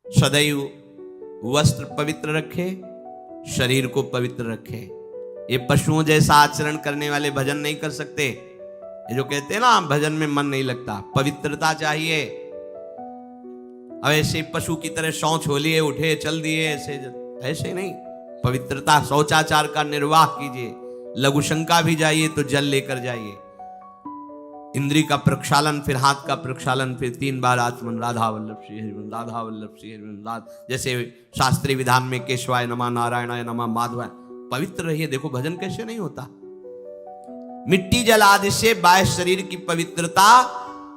सदैव वस्त्र पवित्र रखे, शरीर को पवित्र रखे। ये पशुओं जैसा आचरण करने वाले भजन नहीं कर सकते। ये जो कहते हैं ना भजन में मन नहीं लगता, पवित्रता चाहिए। अब ऐसे पशु की तरह शौच हो लिए, उठे चल दिए, ऐसे नहीं। पवित्रता, शौचाचार का निर्वाह कीजिए। लघु शंका भी जाइए तो जल लेकर जाइए। इंद्री का प्रक्षालन, फिर हाथ का प्रक्षालन, फिर 3 बार आचमन, राधा वल्लभ श्री हरिवंश, राधा वल्लभ श्री हरिवंश। जैसे शास्त्रीय विधान में केशवाय नमः, नारायणाय नमः, माधवाय। पवित्र रहिए। देखो भजन कैसे नहीं होता। मिट्टी जल आदि से बाह्य शरीर की पवित्रता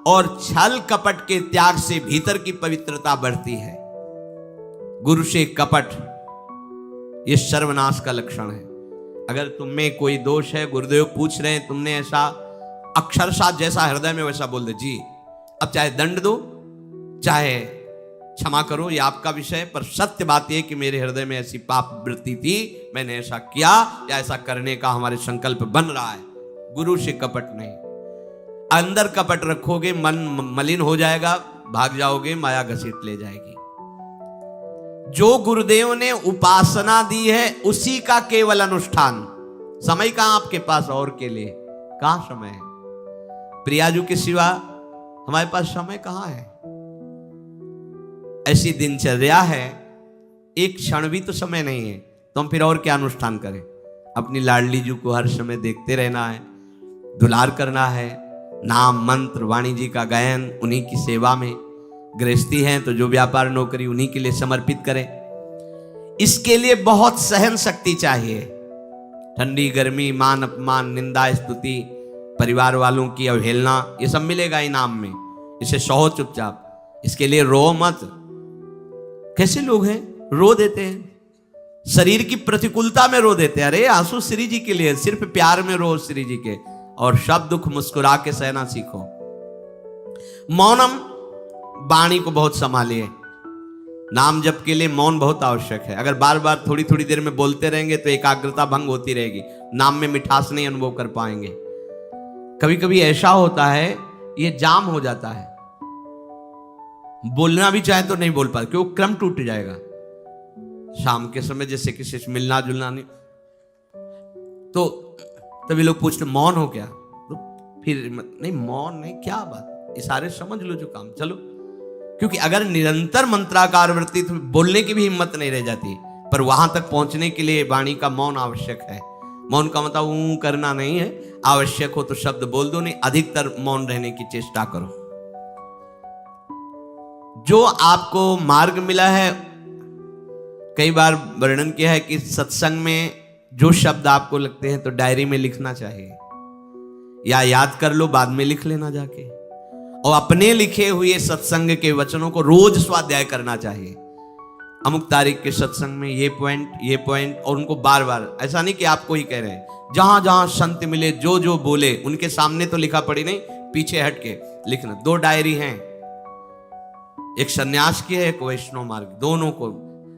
और छल कपट के त्याग से भीतर की पवित्रता बढ़ती है। गुरु से कपट, यह सर्वनाश का लक्षण है। अगर तुम में कोई दोष है, गुरुदेव पूछ रहे हैं, तुमने ऐसा अक्षरशः जैसा हृदय में वैसा बोल दे जी, अब चाहे दंड दो चाहे क्षमा करो, ये आपका विषय, पर सत्य बात यह कि मेरे हृदय में ऐसी पाप वृत्ति थी, मैंने ऐसा किया या ऐसा करने का हमारे संकल्प बन रहा है। गुरु से कपट नहीं। अंदर कपट रखोगे, मन मलिन हो जाएगा, भाग जाओगे, माया घसीट ले जाएगी। जो गुरुदेव ने उपासना दी है उसी का केवल अनुष्ठान। समय कहां आपके पास और के लिए? कहां समय है? प्रियाजू के सिवा हमारे पास समय कहां है? ऐसी दिनचर्या है, एक क्षण भी तो समय नहीं है, तो हम फिर और क्या अनुष्ठान करें? अपनी लाडली जू को हर समय देखते रहना है, दुलार करना है, नाम मंत्र वाणी जी का गायन, उन्हीं की सेवा में। गृहस्थी हैं तो जो व्यापार नौकरी उन्हीं के लिए समर्पित करें। इसके लिए बहुत सहन शक्ति चाहिए। ठंडी गर्मी, मान अपमान, निंदा स्तुति, परिवार वालों की अवहेलना, ये सब मिलेगा इनाम में। इसे सहो चुपचाप, इसके लिए रो मत। कैसे लोग हैं, रो देते हैं, शरीर की प्रतिकूलता में रो देते हैं। अरे आंसू श्री जी के लिए, सिर्फ प्यार में रो श्री जी के, और सब दुख मुस्कुरा के सहना सीखो। मौनम, वाणी को बहुत संभालिए। नाम जप के लिए मौन बहुत आवश्यक है। अगर बार बार थोड़ी थोड़ी देर में बोलते रहेंगे तो एकाग्रता भंग होती रहेगी, नाम में मिठास नहीं अनुभव कर पाएंगे। कभी कभी ऐसा होता है, ये जाम हो जाता है, बोलना भी चाहे तो नहीं बोल पाते, क्योंकि क्रम टूट जाएगा। शाम के समय जैसे किसी से मिलना जुलना नहीं, तो तभी लोग पूछते मौन हो क्या? तो फिर नहीं, मौन नहीं, क्या बात, इशारे समझ लो जो काम, चलो। क्योंकि अगर निरंतर मंत्राकार वृत्ति तो बोलने की भी हिम्मत नहीं रह जाती, पर वहां तक पहुंचने के लिए वाणी का मौन आवश्यक है। मौन का मतलब ऊं करना नहीं है, आवश्यक हो तो शब्द बोल दो, नहीं अधिकतर मौन रहने की चेष्टा करो। जो आपको मार्ग मिला है, कई बार वर्णन किया है कि सत्संग में जो शब्द आपको लगते हैं तो डायरी में लिखना चाहिए, या याद कर लो, बाद में लिख लेना जाके। और अपने लिखे हुए सत्संग के वचनों को रोज स्वाध्याय करना चाहिए। अमुक तारीख के सत्संग में ये पॉइंट, और उनको बार बार, ऐसा नहीं कि आपको ही कह रहे हैं, जहां जहां संत मिले जो जो बोले उनके सामने तो लिखा पड़ी नहीं, पीछे हट के लिखना। 2 डायरी हैं, एक सन्यास की है, एक वैष्णव मार्ग, दोनों को,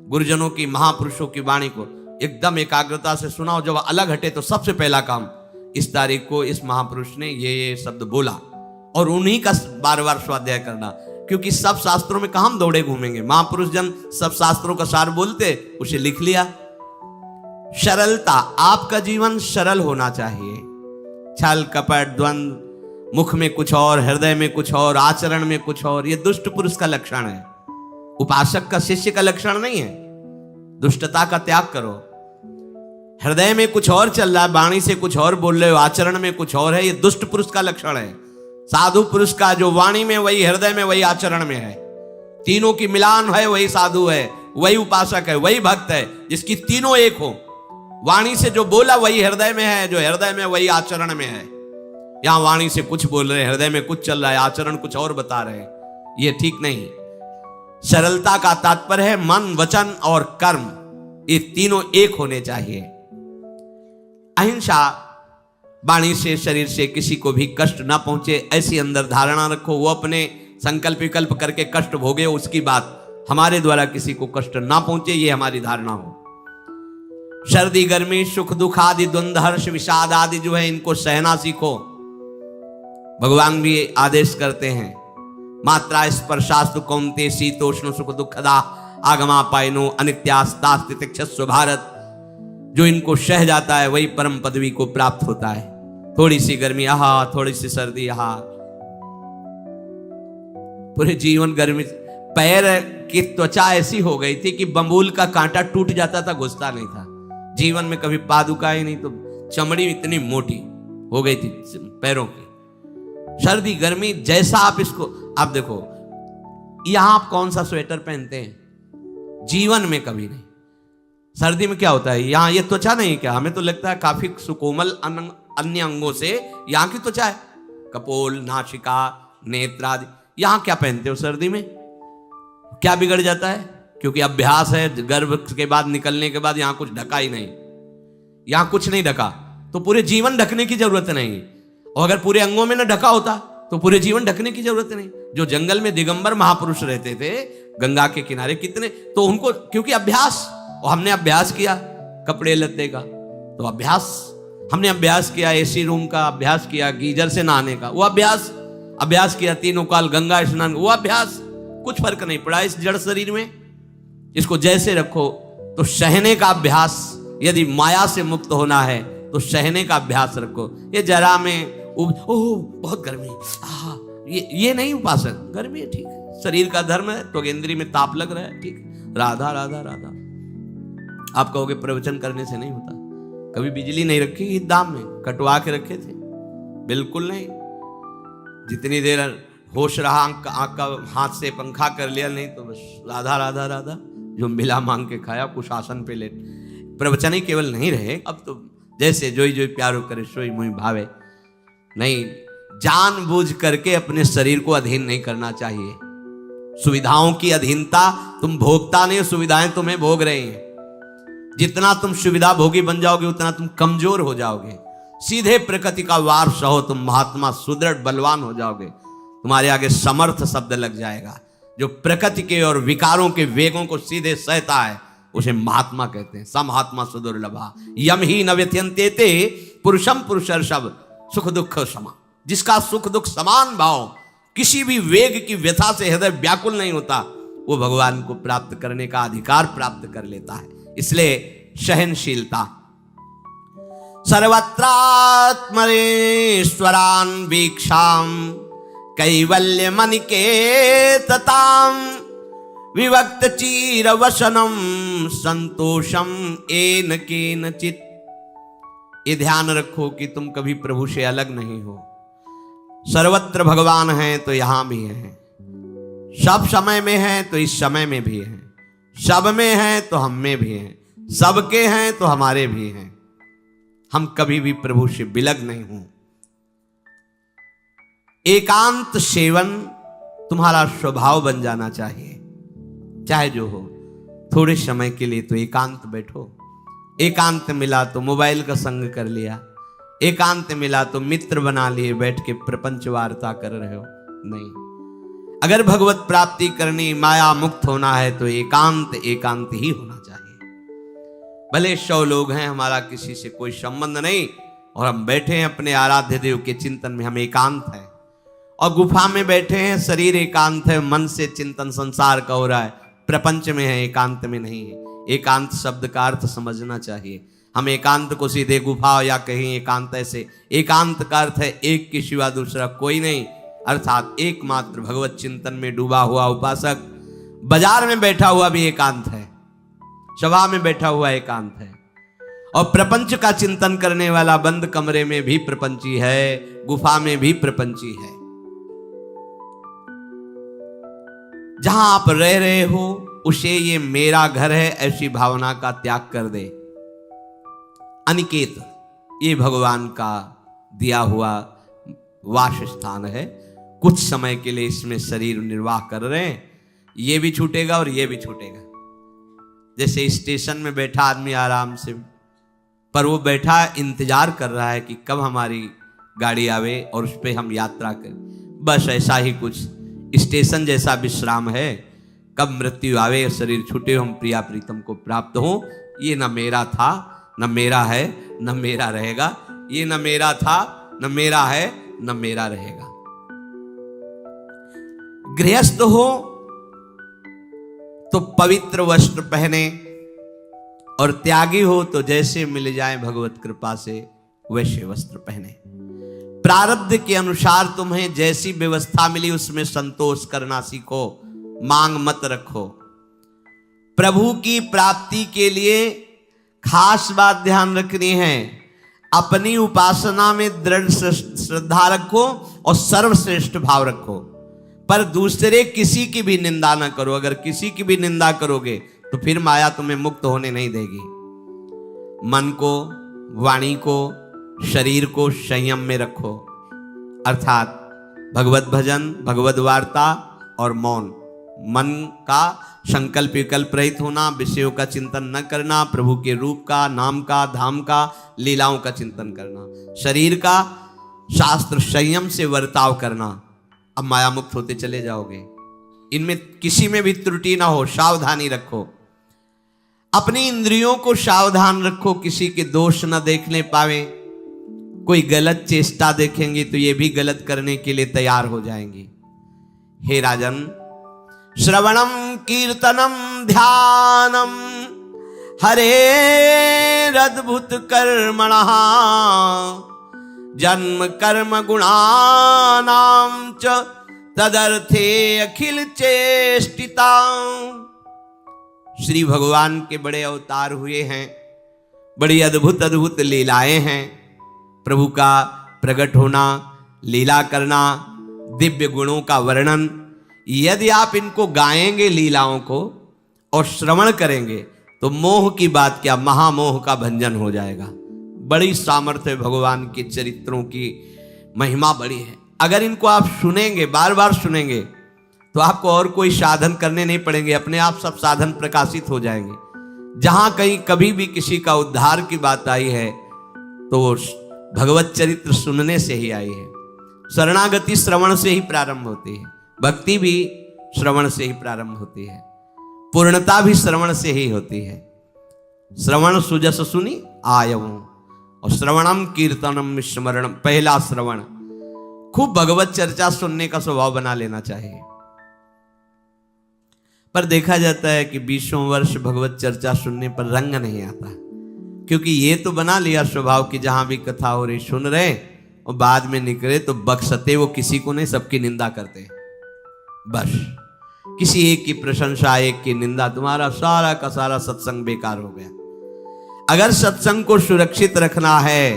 गुरुजनों की, महापुरुषों की वाणी को एकदम एकाग्रता से सुनाओ। जब अलग हटे तो सबसे पहला काम, इस तारीख को इस महापुरुष ने ये शब्द बोला, और उन्हीं का बार बार स्वाध्याय करना। क्योंकि सब शास्त्रों में कहां हम दौड़े घूमेंगे, महापुरुष जन सब शास्त्रों का सार बोलते, उसे लिख लिया। सरलता, आपका जीवन सरल होना चाहिए। छल कपट द्वंद, मुख में कुछ और, हृदय में कुछ और, आचरण में कुछ और, यह दुष्ट पुरुष का लक्षण है। उपासक का, शिष्य का लक्षण नहीं है। दुष्टता का त्याग करो। हृदय में कुछ और चल रहा है, वाणी से कुछ और बोल रहे हो, आचरण में कुछ और है, यह दुष्ट पुरुष का लक्षण है। साधु पुरुष का जो वाणी में वही, हृदय में वही, आचरण में है, तीनों की मिलान है, वही साधु है, वही उपासक है, वही भक्त है, जिसकी तीनों एक हो। वाणी से जो बोला वही हृदय में है, जो हृदय में वही आचरण में है। यहां वाणी से कुछ बोल रहे हैं, हृदय में कुछ चल रहा है, आचरण कुछ और बता रहे हैं, यह ठीक नहीं। सरलता का तात्पर्य है मन, वचन और कर्म, ये तीनों एक होने चाहिए। अहिंसा, वाणी से, शरीर से किसी को भी कष्ट ना पहुंचे, ऐसी अंदर धारणा रखो। वो अपने संकल्प विकल्प करके कष्ट भोगे, उसकी बात, हमारे द्वारा किसी को कष्ट ना पहुंचे, ये हमारी धारणा हो। सर्दी गर्मी, सुख दुख आदि, द्वंद हर्ष विषाद आदि जो है, इनको सहना सीखो। भगवान भी आदेश करते हैं, मात्रा स्पर्शास्तु कौन्ते शीतोष्ण सुख दुखदा आगमा पायनो अनित्यास्तास्ति तिक्षस्व भारत। जो इनको सह जाता है वही परम पदवी को प्राप्त होता है। थोड़ी सी गर्मी आहा, थोड़ी सी सर्दी आहा, पूरे जीवन गर्मी। पैर की त्वचा ऐसी हो गई थी कि बंबूल का कांटा टूट जाता था, घुसता नहीं था। जीवन में कभी पादुका ही नहीं, तो चमड़ी इतनी मोटी हो गई थी पैरों की। सर्दी गर्मी जैसा आप इसको, आप देखो यहां आप कौन सा स्वेटर पहनते हैं, जीवन में कभी नहीं। सर्दी में क्या होता है, यहां ये त्वचा नहीं क्या, हमें तो लगता है काफी सुकोमल अन्य अंगों से यहाँ की त्वचा है, कपोल, नासिका, नेत्र आदि। यहां क्या पहनते हो सर्दी में, क्या बिगड़ जाता है? क्योंकि अभ्यास है, गर्भ के बाद निकलने के बाद यहां कुछ ढका ही नहीं, यहां कुछ नहीं ढका तो पूरे जीवन ढकने की जरूरत नहीं। और अगर पूरे अंगों में न ढका होता तो पूरे जीवन ढकने की जरूरत नहीं। जो जंगल में दिगंबर महापुरुष रहते थे गंगा के किनारे कितने, तो उनको क्योंकि अभ्यास, और हमने अभ्यास किया कपड़े लत्ते का, तो अभ्यास हमने अभ्यास किया, एसी रूम का अभ्यास किया, गीजर से नहाने का वो अभ्यास किया, तीनों काल गंगा स्नान, वो अभ्यास। कुछ फर्क नहीं पड़ा इस जड़ शरीर में। इसको जैसे रखो। तो सहने का अभ्यास, यदि माया से मुक्त होना है तो सहने का अभ्यास रखो। ये जरा में ओह बहुत गर्मी, ये नहीं उपासक, गर्मी है ठीक है, शरीर का धर्म है, तो इंद्री में ताप लग रहा है ठीक, राधा राधा राधा। आप कहोगे प्रवचन करने से नहीं होता। कभी बिजली नहीं रखी इस दाम में, कटवा के रखे थे? बिल्कुल नहीं। जितनी देर होश रहा आंख का हाथ से पंखा कर लिया, नहीं तो बस राधा राधा राधा, जो मिला मांग के खाया, कुछ आसन पे लेट। प्रवचन ही केवल नहीं रहे, अब तो जैसे जोई जोई प्यारो करे सोई मुई भावे। नहीं, जानबूझ करके अपने शरीर को अधीन नहीं करना चाहिए। सुविधाओं की अधीनता, तुम भोगता नहीं, सुविधाएं तुम्हें भोग रही हैं। जितना तुम सुविधा भोगी बन जाओगे उतना तुम कमजोर हो जाओगे। सीधे प्रकृति का वार सहो, तुम महात्मा सुदृढ़ बलवान हो जाओगे। तुम्हारे आगे समर्थ शब्द लग जाएगा। जो प्रकृति के और विकारों के वेगों को सीधे सहता है उसे महात्मा कहते हैं। समहात्मा सुदुर्लभा यम ही न व्यथयन्ते ते पुरुषम पुरुषर्षभ सुख दुख समा। जिसका सुख दुख समान भाव, किसी भी वेग की व्यथा से हृदय व्याकुल नहीं होता, वो भगवान को प्राप्त करने का अधिकार प्राप्त कर लेता है। इसलिए सहनशीलता। सर्वत्रात्मनेश्वरान वीक्षाम कैवल्य मनिकेतताम विभक्त चीर वसनम संतोषम एन केनचित। ये ध्यान रखो कि तुम कभी प्रभु से अलग नहीं हो। सर्वत्र भगवान हैं तो यहां भी हैं, सब समय में हैं तो इस समय में भी हैं, सब में हैं तो हम में भी हैं, सबके हैं तो हमारे भी हैं। हम कभी भी प्रभु से बिलग नहीं हूं। एकांत सेवन तुम्हारा स्वभाव बन जाना चाहिए। चाहे जो हो, थोड़े समय के लिए तो एकांत बैठो। एकांत मिला तो मोबाइल का संग कर लिया, एकांत मिला तो मित्र बना लिए, बैठ के प्रपंच वार्ता कर रहे हो। नहीं, अगर भगवत प्राप्ति करनी, माया मुक्त होना है तो एकांत एकांत ही होना चाहिए। भले 100 लोग हैं, हमारा किसी से कोई संबंध नहीं, और हम बैठे हैं अपने आराध्य देव के चिंतन में, हम एकांत हैं। और गुफा में बैठे हैं, शरीर एकांत है, मन से चिंतन संसार का हो रहा है, प्रपंच में है, एकांत में नहीं है। एकांत शब्द का अर्थ समझना चाहिए। हम एकांत को सीधे गुफा या कहीं एकांत ऐसे, एकांत का अर्थ है एक के सिवा दूसरा कोई नहीं, अर्थात एकमात्र भगवत चिंतन में डूबा हुआ उपासक। बाजार में बैठा हुआ भी एकांत है, सभा में बैठा हुआ एकांत है, और प्रपंच का चिंतन करने वाला बंद कमरे में भी प्रपंची है, गुफा में भी प्रपंची है। जहां आप रह रहे हो उसे ये मेरा घर है ऐसी भावना का त्याग कर दे। अनिकेत ये भगवान का दिया हुआ वास स्थान है। कुछ समय के लिए इसमें शरीर निर्वाह कर रहे हैं, ये भी छूटेगा और ये भी छूटेगा। जैसे स्टेशन में बैठा आदमी आराम से, पर वो बैठा इंतजार कर रहा है कि कब हमारी गाड़ी आवे और उस पर हम यात्रा करें। बस ऐसा ही कुछ स्टेशन जैसा विश्राम है। कब मृत्यु आवे, शरीर छूटे, हम प्रिया प्रीतम को प्राप्त हो। ये न मेरा था, न मेरा है, न मेरा रहेगा। ये न मेरा था, न मेरा है, न मेरा रहेगा। गृहस्थ हो तो पवित्र वस्त्र पहने, और त्यागी हो तो जैसे मिल जाए भगवत कृपा से वैसे वस्त्र पहने। प्रारब्ध के अनुसार तुम्हें जैसी व्यवस्था मिली उसमें संतोष करना सीखो, मांग मत रखो। प्रभु की प्राप्ति के लिए खास बात ध्यान रखनी है, अपनी उपासना में दृढ़ श्रद्धा रखो और सर्वश्रेष्ठ भाव रखो, पर दूसरे किसी की भी निंदा ना करो। अगर किसी की भी निंदा करोगे तो फिर माया तुम्हें मुक्त होने नहीं देगी। मन को, वाणी को, शरीर को संयम में रखो, अर्थात भगवत भजन, भगवत वार्ता और मौन। मन का संकल्प विकल्प रहित होना, विषयों का चिंतन न करना, प्रभु के रूप का, नाम का, धाम का, लीलाओं का चिंतन करना। शरीर का शास्त्र संयम से वर्ताव करना। अब माया मुक्त होते चले जाओगे। इनमें किसी में भी त्रुटि ना हो, सावधानी रखो। अपनी इंद्रियों को सावधान रखो, किसी के दोष न देखने पावे। कोई गलत चेष्टा देखेंगे तो ये भी गलत करने के लिए तैयार हो जाएंगी। हे राजन, श्रवणम कीर्तनम ध्यानम हरेरद्भुत कर्मणः जन्म कर्म गुणानां च तदर्थे अखिल चेष्टिता। श्री भगवान के बड़े अवतार हुए हैं, बड़ी अद्भुत अद्भुत लीलाएं हैं। प्रभु का प्रकट होना, लीला करना, दिव्य गुणों का वर्णन, यदि आप इनको गाएंगे लीलाओं को और श्रवण करेंगे तो मोह की बात क्या, महामोह का भंजन हो जाएगा। बड़ी सामर्थ्य भगवान के चरित्रों की, महिमा बड़ी है। अगर इनको आप सुनेंगे, बार बार सुनेंगे, तो आपको और कोई साधन करने नहीं पड़ेंगे, अपने आप सब साधन प्रकाशित हो जाएंगे। जहां कहीं कभी भी किसी का उद्धार की बात आई है तो वो भगवत चरित्र सुनने से ही आई है। शरणागति श्रवण से ही प्रारंभ होती है, भक्ति भी श्रवण से ही प्रारंभ होती है, पूर्णता भी श्रवण से ही होती है। श्रवण सुजस सुनी आयऊं, और श्रवणम कीर्तनम स्मरणम, पहला श्रवण। खूब भगवत चर्चा सुनने का स्वभाव बना लेना चाहिए। पर देखा जाता है कि 20 वर्ष भगवत चर्चा सुनने पर रंग नहीं आता, क्योंकि ये तो बना लिया स्वभाव कि जहां भी कथा हो रही सुन रहे, और बाद में निकले तो बख्शते वो किसी को नहीं, सबकी निंदा करते। बस किसी एक की प्रशंसा, एक की निंदा, तुम्हारा सारा का सारा सत्संग बेकार हो गया। अगर सत्संग को सुरक्षित रखना है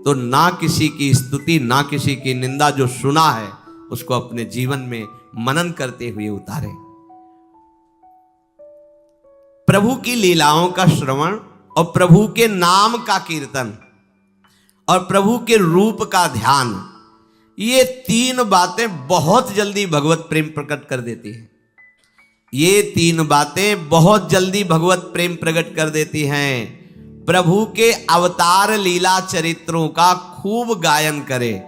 तो ना किसी की स्तुति, ना किसी की निंदा, जो सुना है उसको अपने जीवन में मनन करते हुए उतारे। प्रभु की लीलाओं का श्रवण और प्रभु के नाम का कीर्तन और प्रभु के रूप का ध्यान, ये तीन बातें बहुत जल्दी भगवत प्रेम प्रकट कर देती हैं। ये तीन बातें बहुत जल्दी भगवत प्रेम प्रकट कर देती हैं। प्रभु के अवतार लीला चरित्रों का खूब गायन करे,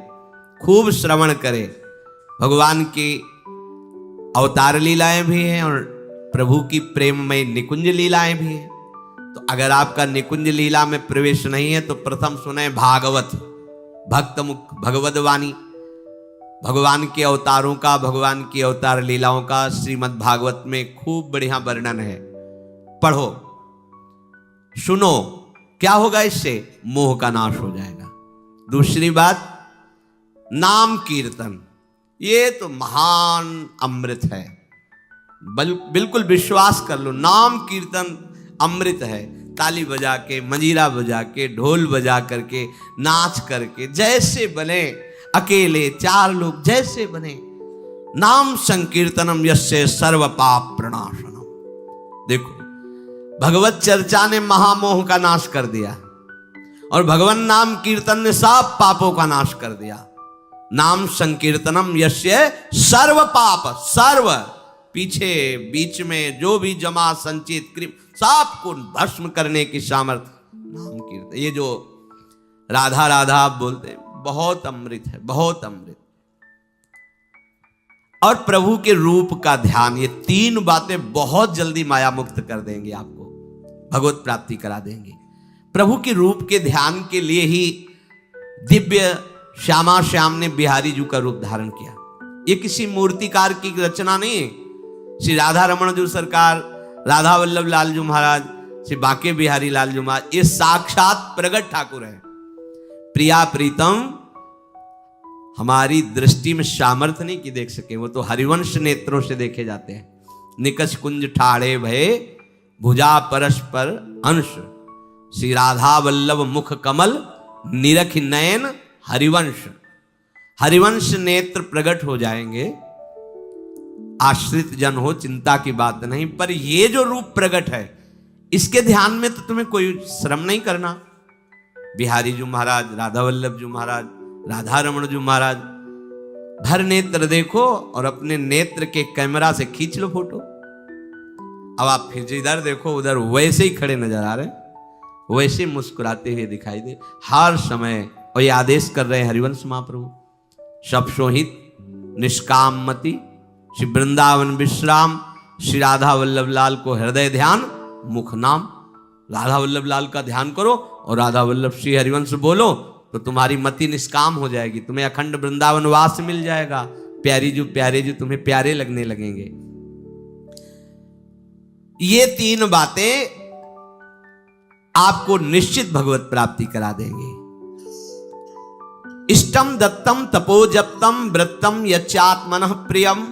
खूब श्रवण करे। भगवान की अवतार लीलाएं भी हैं और प्रभु की प्रेममय निकुंज लीलाएं भी हैं। तो अगर आपका निकुंज लीला में प्रवेश नहीं है तो प्रथम सुने भागवत, भक्त मुख भगवद वाणी, भगवान के अवतारों का, भगवान की अवतार लीलाओं का श्रीमद् भागवत में खूब बढ़िया वर्णन है। पढ़ो, सुनो, क्या होगा इससे? मोह का नाश हो जाएगा। दूसरी बात, नाम कीर्तन, ये तो महान अमृत है। बिल्कुल विश्वास कर लो, नाम कीर्तन अमृत है। ताली बजा के, मंजीरा बजा के, ढोल बजा करके, नाच करके, जैसे बने, अकेले, चार लोग, जैसे बने, नाम संकीर्तनम यस्य सर्व पाप प्रणाशनम। देखो, भगवत चर्चा ने महामोह का नाश कर दिया और भगवान नाम कीर्तन ने सब पापों का नाश कर दिया। नाम संकीर्तनम यस्य सर्व पाप, सर्व, पीछे बीच में जो भी जमा संचित कृप, सबको भस्म करने की सामर्थ्य नाम कीर्तन। ये जो राधा राधा आप बोलते हैं, बहुत अमृत है, बहुत अमृत। और प्रभु के रूप का ध्यान, ये तीन बातें बहुत जल्दी माया मुक्त कर देंगे, आपको भगवत प्राप्ति करा देंगे। प्रभु के रूप के ध्यान के लिए ही दिव्य श्यामा श्याम ने बिहारी जी का रूप धारण किया। ये किसी मूर्तिकार की रचना नहीं है। श्री राधा रमण जी सरकार, राधा वल्लभ लाल जी महाराज, श्री बांके बिहारी लाल जी महाराज, ये साक्षात प्रगट ठाकुर है। प्रिया प्रीतम हमारी दृष्टि में सामर्थ्य नहीं कि देख सके, वो तो हरिवंश नेत्रों से देखे जाते हैं। निकष कुंज ठाड़े भये भुजा परस्पर अंश, श्री राधा वल्लभ मुख कमल निरख नयन हरिवंश। हरिवंश नेत्र प्रकट हो जाएंगे, आश्रित जन हो चिंता की बात नहीं। पर ये जो रूप प्रकट है इसके ध्यान में तो तुम्हें कोई श्रम नहीं करना। बिहारी जी महाराज, राधा वल्लभ जी महाराज, राधा रमण जी महाराज, भर नेत्र देखो और अपने नेत्र के कैमरा से खींच लो फोटो। अब आप फिर इधर देखो, उधर वैसे ही खड़े नजर आ रहे हैं, वैसे मुस्कुराते हुए दिखाई दे हर समय। और ये आदेश कर रहे हैं हरिवंश महाप्रभु, सब सोहित निष्काम मति, श्री वृंदावन विश्राम, श्री राधा वल्लभ लाल को हृदय ध्यान मुख नाम। राधा वल्लभ लाल का ध्यान करो और राधा वल्लभ श्री हरिवंश बोलो तो तुम्हारी मति निष्काम हो जाएगी, तुम्हें अखंड वृंदावन वास मिल जाएगा। प्यारे जो तुम्हें प्यारे लगने लगेंगे। ये तीन बातें आपको निश्चित भगवत प्राप्ति करा देंगे। इष्टम दत्तम तपोजप्तम व्रतम यच्चात्मनः प्रियम,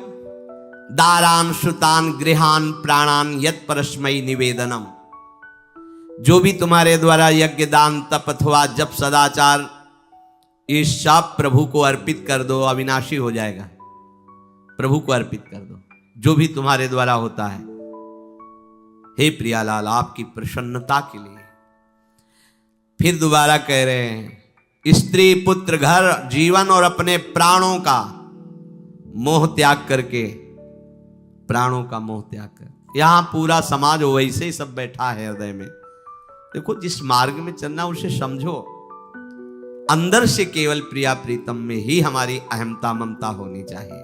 दारान श्रुतान गृहान प्राणान यत् परस्मै निवेदनम। जो भी तुम्हारे द्वारा यज्ञ दान तप अथवा जप सदाचार, ये सब प्रभु को अर्पित कर दो, अविनाशी हो जाएगा। प्रभु को अर्पित कर दो जो भी तुम्हारे द्वारा होता है। हे प्रियालाल, आपकी प्रसन्नता के लिए। फिर दोबारा कह रहे हैं, स्त्री पुत्र घर जीवन और अपने प्राणों का मोह त्याग करके, प्राणों का मोह त्याग कर। यहां पूरा समाज वैसे ही सब बैठा है हृदय में। देखो, जिस मार्ग में चलना उसे समझो। अंदर से केवल प्रिया प्रीतम में ही हमारी अहमता ममता होनी चाहिए।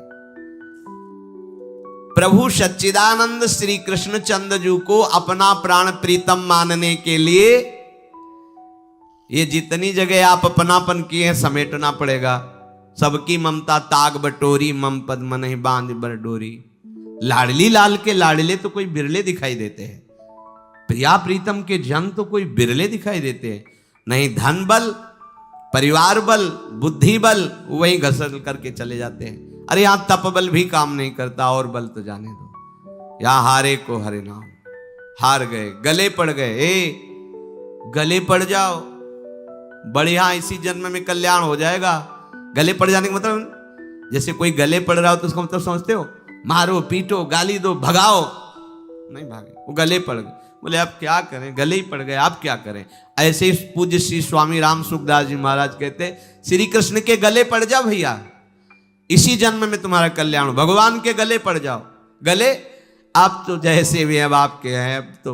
प्रभु सच्चिदानंद श्री कृष्ण चंद्र जी को अपना प्राण प्रीतम मानने के लिए ये जितनी जगह आप अपनापन किए हैं समेटना पड़ेगा। सबकी ममता ताग बटोरी, मम पद मन ही बांध बर डोरी। लाडली लाल के लाडले तो कोई बिरले दिखाई देते हैं, प्रिया प्रीतम के जन तो कोई बिरले दिखाई देते हैं। नहीं धन बल, परिवार बल, बुद्धि बल वहीं घसर करके चले जाते हैं। अरे यहां तप बल भी काम नहीं करता, और बल तो जाने दो। यहां हारे को हरे नाम, हार गए, गले पड़ गए। गले पड़ जाओ, बढ़िया इसी जन्म में कल्याण हो जाएगा। गले पड़ जाने का मतलब, जैसे कोई गले पड़ रहा हो तो उसका मतलब समझते हो, मारो पीटो गाली दो भगाओ, नहीं भागे, वो गले पड़ गए। बोले अब क्या करें, गले ही पड़ गए, आप क्या करें। ऐसे ही पूज्य श्री स्वामी राम सुखदास जी महाराज कहते, श्री कृष्ण के गले पड़ जाओ भैया, इसी जन्म में तुम्हारा कल्याण हो। भगवान के गले पड़ जाओ। गले आप तो जैसे भी अब आपके हैं, अब तो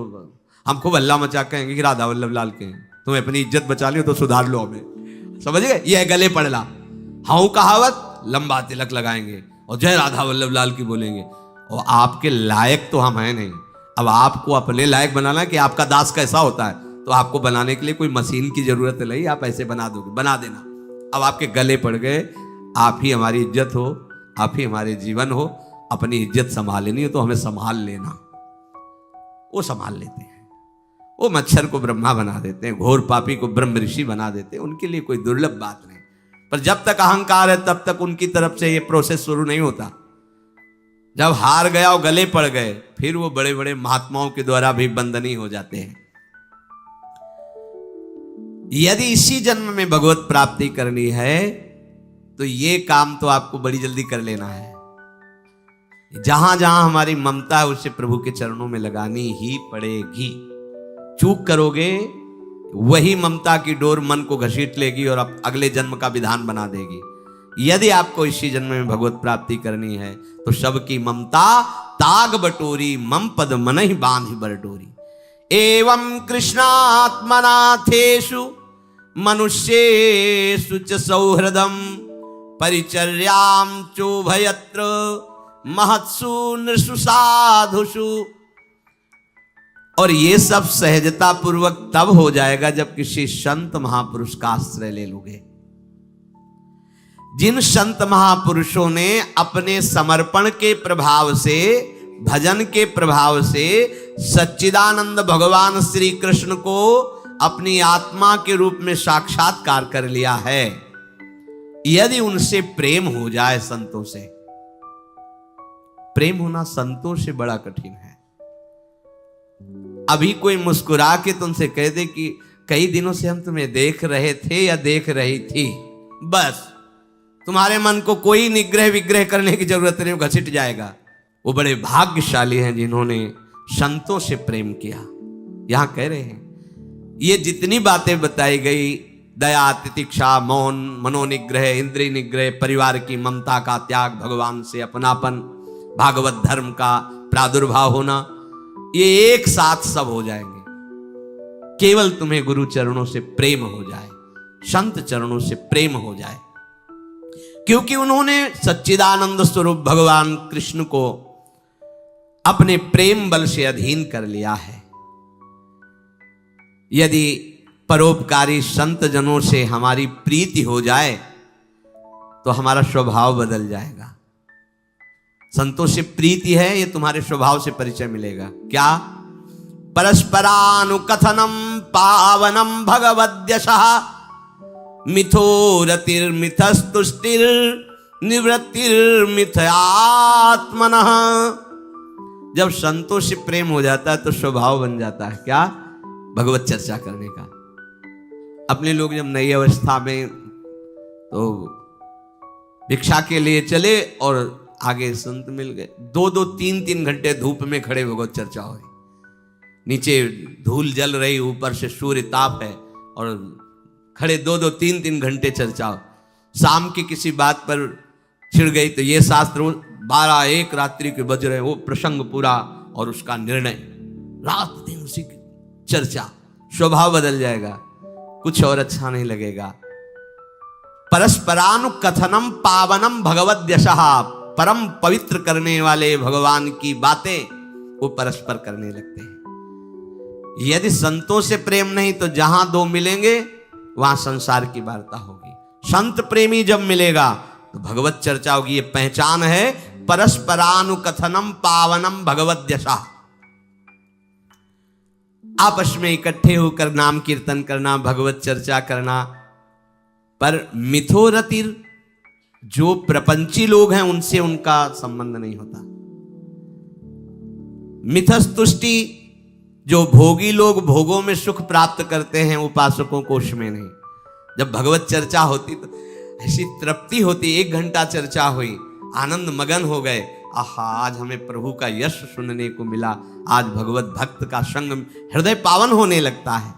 हम खूब हल्ला मचा कहेंगे कि राधा वल्लभ लाल के हैं, तुम्हें अपनी इज्जत बचा लियो तो सुधार लो हमें, समझ गए। ये है गले पड़ला। हाँ कहावत, लंबा तिलक लगाएंगे और जय राधा वल्लभ लाल की बोलेंगे। और आपके लायक तो हम हैं नहीं। अब आपको अपने लायक बनाना कि आपका दास कैसा होता है, तो आपको बनाने के लिए कोई मशीन की जरूरत नहीं, आप ऐसे बना दोगे, बना देना। अब आपके गले पड़ गए, आप ही हमारी इज्जत हो, आप ही हमारे जीवन हो। अपनी इज्जत संभालनी हो तो हमें संभाल लेना। वो संभाल लेते हैं। वो मच्छर को ब्रह्मा बना देते हैं, घोर पापी को ब्रह्म ऋषि बना देते हैं। उनके लिए कोई दुर्लभ बात नहीं। पर जब तक अहंकार है तब तक उनकी तरफ से ये प्रोसेस शुरू नहीं होता। जब हार गया और गले पड़ गए, फिर वो बड़े बड़े महात्माओं के द्वारा भी बंदनी हो जाते हैं। यदि इसी जन्म में भगवत प्राप्ति करनी है तो ये काम तो आपको बड़ी जल्दी कर लेना है। जहां जहां हमारी ममता है उसे प्रभु के चरणों में लगानी ही पड़ेगी। चूक करोगे, वही ममता की डोर मन को घसीट लेगी और अगले जन्म का विधान बना देगी। यदि आपको इसी जन्म में भगवत प्राप्ति करनी है तो सबकी ममता ताग बटोरी, मम पद मन ही बांध बर डोरी। एवं कृष्णात्मनाथेषु मनुष्येषु च सौहृदम परिचर्यां चोभयत्र महत्सु नृषु साधुषु। और ये सब सहजता पूर्वक तब हो जाएगा जब किसी संत महापुरुष का आश्रय ले लोगे। जिन संत महापुरुषों ने अपने समर्पण के प्रभाव से, भजन के प्रभाव से सच्चिदानंद भगवान श्री कृष्ण को अपनी आत्मा के रूप में साक्षात्कार कर लिया है, यदि उनसे प्रेम हो जाए, संतों से प्रेम होना संतों से बड़ा कठिन है। अभी कोई मुस्कुरा के तुमसे कह दे कि कई दिनों से हम तुम्हें देख रहे थे या देख रही थी, बस तुम्हारे मन को कोई निग्रह विग्रह करने की जरूरत नहीं, घसीट जाएगा। वो बड़े भाग्यशाली हैं जिन्होंने संतों से प्रेम किया। यहां कह रहे हैं ये जितनी बातें बताई गई, दया, तितिक्षा, मौन, मनोनिग्रह, इंद्रिय निग्रह, परिवार की ममता का त्याग, भगवान से अपनापन, भागवत धर्म का प्रादुर्भाव होना, ये एक साथ सब हो जाएंगे केवल तुम्हें गुरु चरणों से प्रेम हो जाए, संत चरणों से प्रेम हो जाए, क्योंकि उन्होंने सच्चिदानंद स्वरूप भगवान कृष्ण को अपने प्रेम बल से अधीन कर लिया है। यदि परोपकारी संत जनों से हमारी प्रीति हो जाए तो हमारा स्वभाव बदल जाएगा। संतों से प्रीति है, ये तुम्हारे स्वभाव से परिचय मिलेगा। क्या? परस्परानुकथनम पावनम भगवद्यशः मिथो रतिर्मिथस्तुष्टिर निवृत्तिर्मिथयात्मनः। जब संतों से प्रेम हो जाता है तो स्वभाव बन जाता है क्या? भगवत चर्चा करने का। अपने लोग जब नई अवस्था में तो भिक्षा के लिए चले और आगे संत मिल गए, 2-2, 3-3 घंटे धूप में खड़े भगवत चर्चा हो रही, नीचे धूल जल रही, ऊपर से सूर्य ताप है और खड़े 2-2, 3-3 घंटे चर्चा हो। शाम की किसी बात पर छिड़ गई तो ये शास्त्र, 12-1 रात्रि के बज रहे, वो प्रसंग पूरा और उसका निर्णय, रात दिन उसी की चर्चा। स्वभाव बदल जाएगा, कुछ और अच्छा नहीं लगेगा। परस्परानुकथनम पावनम भगवद्यशः, परम पवित्र करने वाले भगवान की बातें वो परस्पर करने लगते हैं। यदि संतों से प्रेम नहीं तो जहां दो मिलेंगे वहां संसार की वार्ता होगी। संत प्रेमी जब मिलेगा तो भगवत चर्चा होगी। ये पहचान है परस्परानुकथनम पावनम भगवद्यशः। आपस में इकट्ठे होकर नाम कीर्तन करना, भगवत चर्चा करना। पर मिथोरतिर, जो प्रपंची लोग हैं उनसे उनका संबंध नहीं होता। मिथस्तुष्टि, जो भोगी लोग भोगों में सुख प्राप्त करते हैं, उपासकों को उसमें नहीं। जब भगवत चर्चा होती तो ऐसी तृप्ति होती, 1 घंटा चर्चा हुई, आनंद मगन हो गए, आहा आज हमें प्रभु का यश सुनने को मिला, आज भगवत भक्त का संग, हृदय पावन होने लगता है।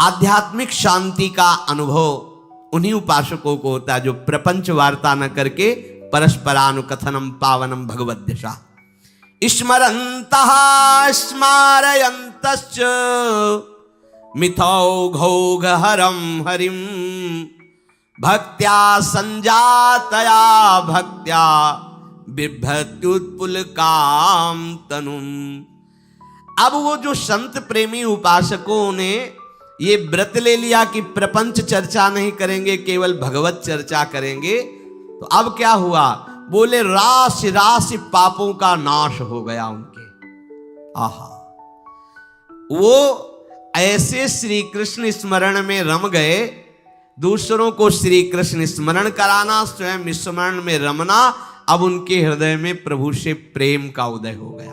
आध्यात्मिक शांति का अनुभव उन्हीं उपासकों को होता है जो प्रपंच वार्ता न करके परस्परानुकथनम पावनम भगवद्यशः स्मरन्तः स्मारयन्तश्च मिथौघौघहरं हरिं भक्त्या संजातया भक्त्या बिभ्रत्युत्पुलकां तनुम्। अब वो जो संत प्रेमी उपासकों ने ये व्रत ले लिया कि प्रपंच चर्चा नहीं करेंगे, केवल भगवत चर्चा करेंगे, तो अब क्या हुआ? बोले राशि राशि पापों का नाश हो गया उनके। आहा, वो ऐसे श्री कृष्ण स्मरण में रम गए, दूसरों को श्री कृष्ण स्मरण कराना, स्वयं स्मरण में रमना। अब उनके हृदय में प्रभु से प्रेम का उदय हो गया।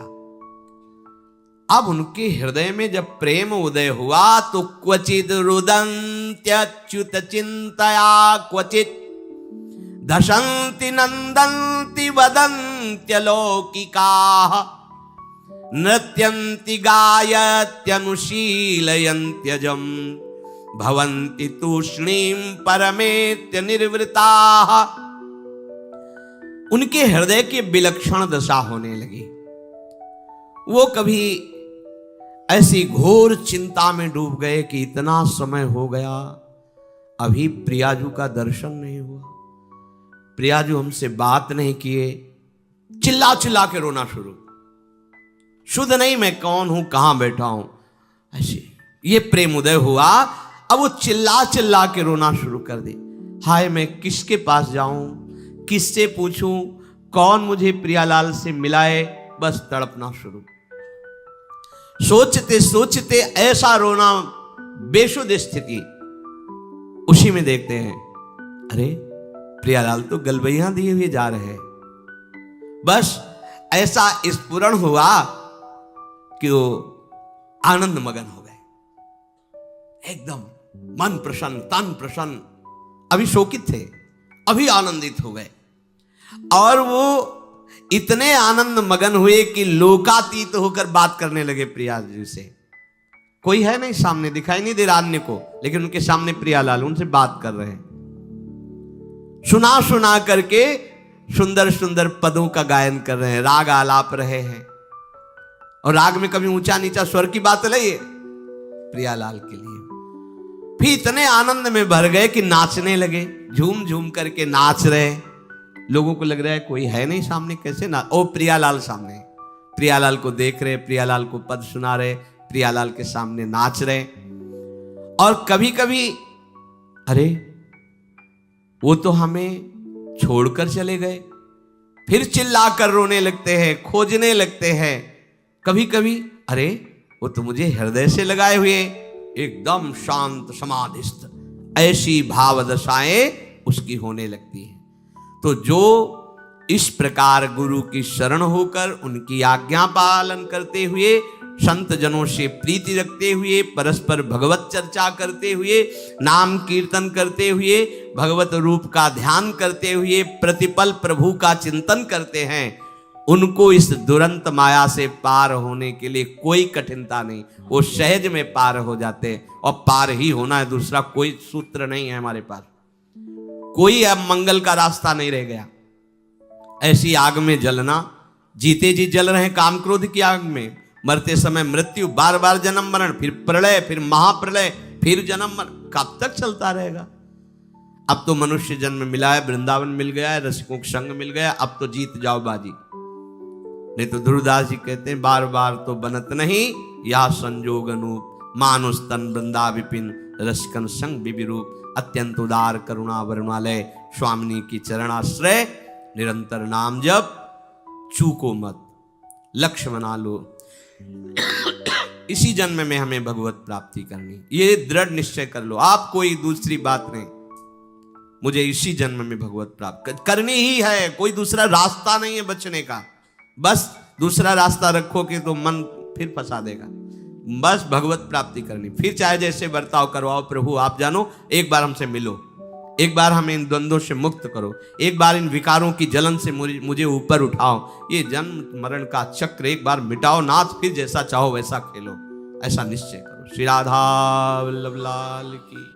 अब उनके हृदय में जब प्रेम उदय हुआ तो क्वचिद रुदन्त्यच्युत चिंतया क्वचित दशन्ति नंदन्ति वदन्त्यलौकिकाः नृत्यन्ति गायत्यनुशीलयन्त्यजम् भवन्ति तूष्णीं परमेत्य निर्वृताः। उनके हृदय की विलक्षण दशा होने लगी। वो कभी ऐसी घोर चिंता में डूब गए कि इतना समय हो गया, अभी प्रियाजू का दर्शन नहीं हुआ, प्रियाजू हमसे बात नहीं किए। चिल्ला चिल्ला के रोना शुरू, शुद्ध नहीं मैं कौन हूं, कहां बैठा हूं, ऐसे ये प्रेम उदय हुआ। अब वो चिल्ला चिल्ला के रोना शुरू कर दे। हाय मैं किसके पास जाऊं, किससे पूछूं, कौन मुझे प्रियालाल से मिलाए, बस तड़पना शुरू। सोचते सोचते ऐसा रोना, बेशुद्ध स्थिति। उसी में देखते हैं अरे प्रियालाल तो गलबैया दिए हुए जा रहे हैं। बस ऐसा स्फुरण हुआ कि वो आनंद मगन हो गए, एकदम मन प्रसन्न, तन प्रसन्न। अभी शोकित थे, अभी आनंदित हो गए, और वो इतने आनंद मगन हुए कि लोकातीत होकर बात करने लगे प्रिया जी से। कोई है नहीं सामने, दिखाई नहीं दे रहा अन्य को, लेकिन उनके सामने प्रियालाल उनसे बात कर रहे हैं। सुना सुना करके सुंदर सुंदर पदों का गायन कर रहे हैं, राग आलाप रहे हैं। और राग में कभी ऊंचा नीचा स्वर की बात नहीं है प्रियालाल के लिए। फिर इतने आनंद में भर गए कि नाचने लगे, झूम झूम करके नाच रहे। लोगों को लग रहा है कोई है नहीं सामने, कैसे ना, ओ प्रियालाल सामने। प्रियालाल को देख रहे, प्रियालाल को पद सुना रहे, प्रियालाल के सामने नाच रहे। और कभी कभी अरे वो तो हमें छोड़कर चले गए, फिर चिल्लाकर रोने लगते हैं, खोजने लगते हैं। कभी कभी अरे वो तो मुझे हृदय से लगाए हुए, एकदम शांत समाधिस्थ, ऐसी भाव दशाएं उसकी होने लगती है। तो जो इस प्रकार गुरु की शरण होकर उनकी आज्ञा पालन करते हुए, संत जनों से प्रीति रखते हुए, परस्पर भगवत चर्चा करते हुए, नाम कीर्तन करते हुए, भगवत रूप का ध्यान करते हुए, प्रतिपल प्रभु का चिंतन करते हैं, उनको इस दुरंत माया से पार होने के लिए कोई कठिनता नहीं, वो सहज में पार हो जाते हैं। और पार ही होना है, दूसरा कोई सूत्र नहीं है हमारे पास, कोई अब मंगल का रास्ता नहीं रह गया। ऐसी आग में जलना, जीते जी जल रहे काम क्रोध की आग में, मरते समय मृत्यु, बार बार जन्म मरण, फिर प्रलय, फिर महाप्रलय, फिर जन्म मरण, कब तक चलता रहेगा। अब तो मनुष्य जन्म मिला है, वृंदावन मिल गया है, रसिकों का संग मिल गया, अब तो जीत जाओ बाजी। नहीं तो ध्रुवदास जी कहते हैं बार बार तो बनत नहीं, या संजोग अनूप, मानुष तन वृंदा विपिन, रसिकन संग विरूप, अत्यंत उदार करुणा वरुणालय, स्वामिनी की चरणाश्रय, निरंतर नाम जप, चूको मत, लक्ष्य बना लो। इसी जन्म में हमें भगवत प्राप्ति करनी, ये दृढ़ निश्चय कर लो आप, कोई दूसरी बात नहीं। मुझे इसी जन्म में भगवत प्राप्त करनी ही है, कोई दूसरा रास्ता नहीं है बचने का। बस दूसरा रास्ता रखोगे तो मन फिर फंसा देगा। बस भगवत प्राप्ति करनी, फिर चाहे जैसे बर्ताव करवाओ, प्रभु आप जानो, एक बार हमसे मिलो, एक बार हमें इन द्वंद्वों से मुक्त करो, एक बार इन विकारों की जलन से मुझे ऊपर उठाओ, ये जन्म मरण का चक्र एक बार मिटाओ नाथ, फिर जैसा चाहो वैसा खेलो, ऐसा निश्चय करो। श्री राधा वल्लभ लाल की।